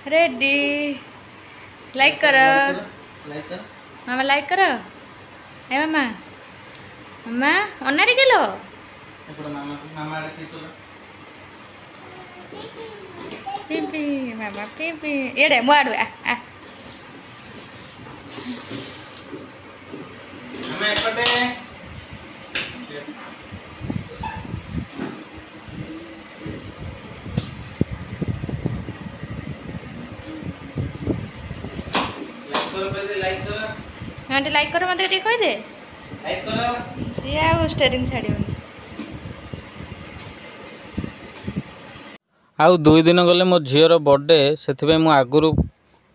Ready like कर मामा like कर ए मामा मामा अन्ना गेलो पिपी मामा पिपी एडे मुआडू आ मामा एपटे लाइक कर मत कह दे सी आ स्टेरिंग छाड़ आउ 2 दिन गले मो झीर बर्थडे से मु आगुरी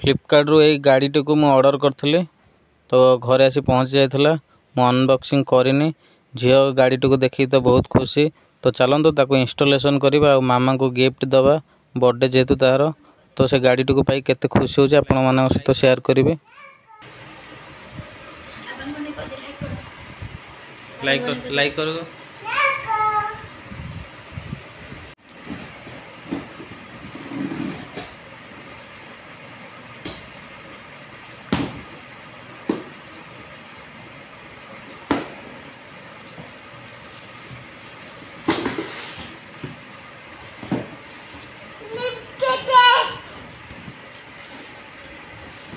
फ्लिपकार्ट रु यही गाड़ी को मु ऑर्डर करथली तो घरे आसी पहुँची जाइथिला मु अनबॉक्सिंग करिनी झील गाड़ी को देखी तो बहुत खुशी तो चलतो ताको इंस्टॉलेशन करवा और मामा को गिफ्ट दबा बर्थडे जेहेतु तार तो से गाड़ी को पाई केते खुशी होची आपण मानक सहित शेयर करिवे लाइक करो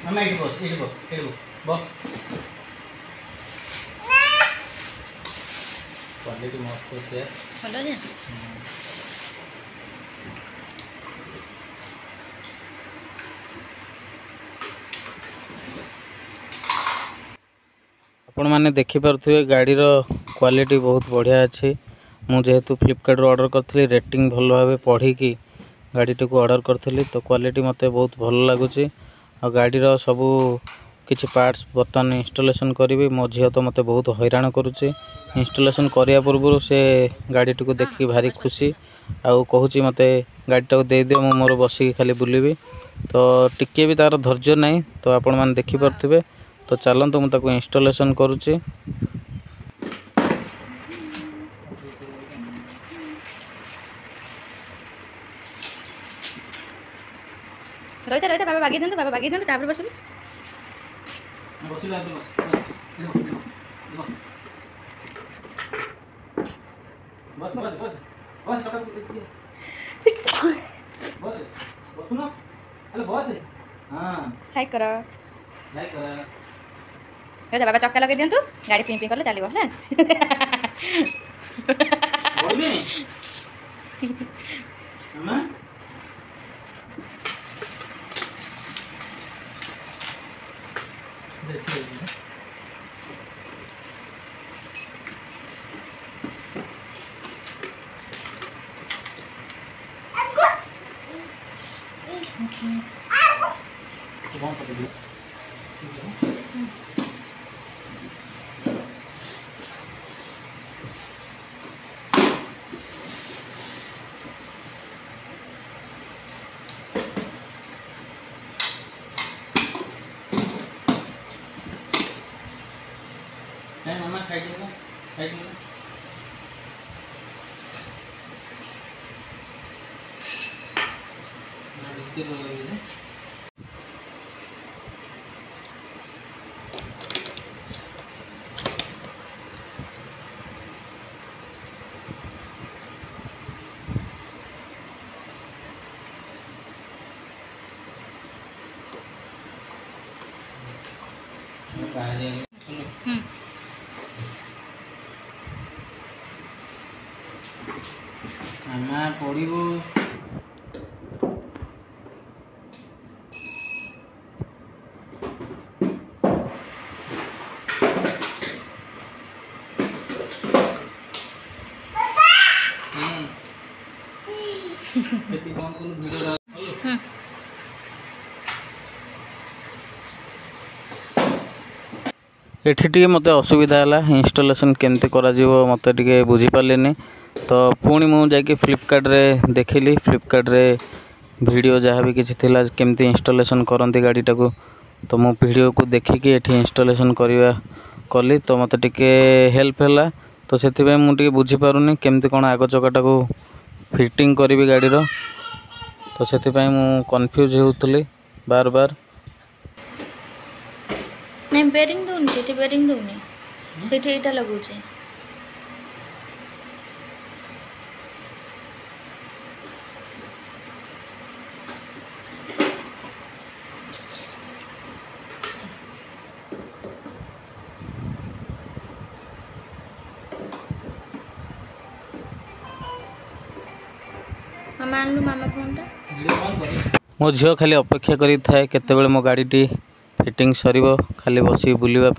मामा बस क्वालिटी मस्त है भलो जे आपण माने देखि पारथुए गाड़ी रो क्वालिटी बहुत बढ़िया अच्छी मु जेहेतु फ्लिपकार्ट रो ऑर्डर करथली रेटिंग भल भाबे पढ़ी की गाड़ी को ऑर्डर करथली तो क्वालिटी मते बहुत भल लागुची और गाड़ी रो सबू किछि पार्ट्स बर्तन इंस्टॉलेशन करी मो झील तो मते बहुत हैरान करुचे इंस्टॉलेशन करिया पूर्व से गाड़ी को देखी भारी खुशी आउ कहूची मते गाड़ी को दे दियो मो मोर बसी खाली बुलबी तो टिके भी तार धैर्य नहीं तो आपण माने देखि परथिबे तो चलंतु मु ताको इंस्टॉलेशन करूची रहता रहता बाबा बागी दंतु तापर बसबी लाइक कर बाबा चक्का लगे दिंतु गाड़ी पिं पिं कले चलो है मामा खाई मामा पड़ो एठी टिके मते असुविधा है इंस्टॉलेशन केमते करा जीवो मते टिके बुझी पालेनी तो पुणी मु जाके फ्लिपकार्ट रे देखिली फ्लिपकार्ट रे वीडियो जहाँ भी किसी थिला केमती इंस्टॉलेशन करती गाड़ीटा को तो मु वीडियो को देखिकी एठी इंस्टॉलेशन करवा कली तो मते टिके हेल्प है तो से बुझी पारुनी केमती कौन आग चकाटा को फिटिंग करी गाड़ी तो से कन्फ्यूज होउतली बार बार। नहीं बेरिंग दूनी सेठी बेरिंग दूनी सेठी एटा लगुचे मामा आनलु मामा फोनटा मो झील खाली अपेक्षा करी थाए केतेबेले मो गाड़ीटी फिटिंग सरीबो खाली बसी बुलवा।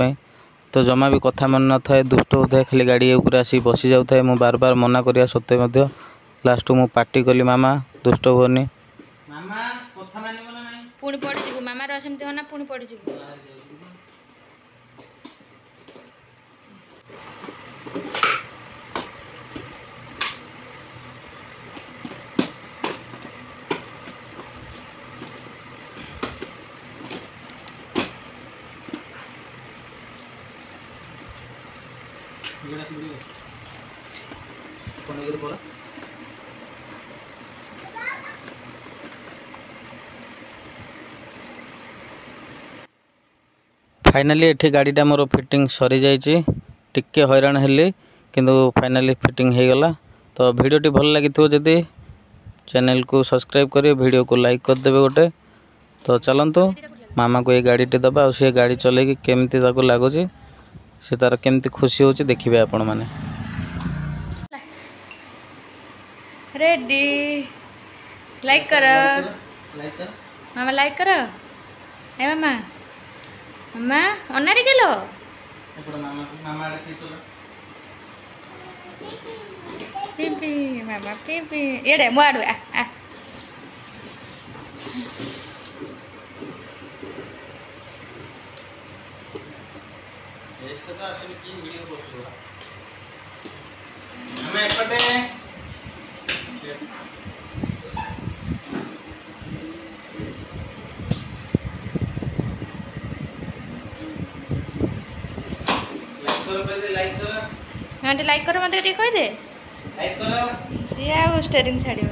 तो जमा भी कथा मन न थाए दुष्ट होता है खाली गाड़ी ऊपर आसी बसी जाऊ थाए। मु बार बार मना करिया सत्ते मध्य लास्ट मु पार्टी कली मामा दुष्ट होनी मामा कथा मानिबो ना नहीं पुणी पड़ी जीवु मामा रो सेमती होना पुणी पड़ी जीवु। फाइनाली एठी गाड़ीटा मोर फिटिंग सरी जाइए टिके हैरान हेली किंतु फाइनाली फिटिंग हो गला। तो वीडियोटी भल लगी जदि चैनल को सब्सक्राइब करें वीडियो को लाइक कर देवे गोटे। तो चलतु मामा को ये गाड़ीटी दबा सी गाड़ी चलेगी केमती लगुच से तार केमती खुशी होची देखिए आपण माने। रेडी लाइक कर मामा लाइक कर ए मामा मामा अनारी गेलो पीपी मामा पीपी एडे मुआडू आ आ लाइक कर मत कह दे सी आ स्टेरिंग छाड़ी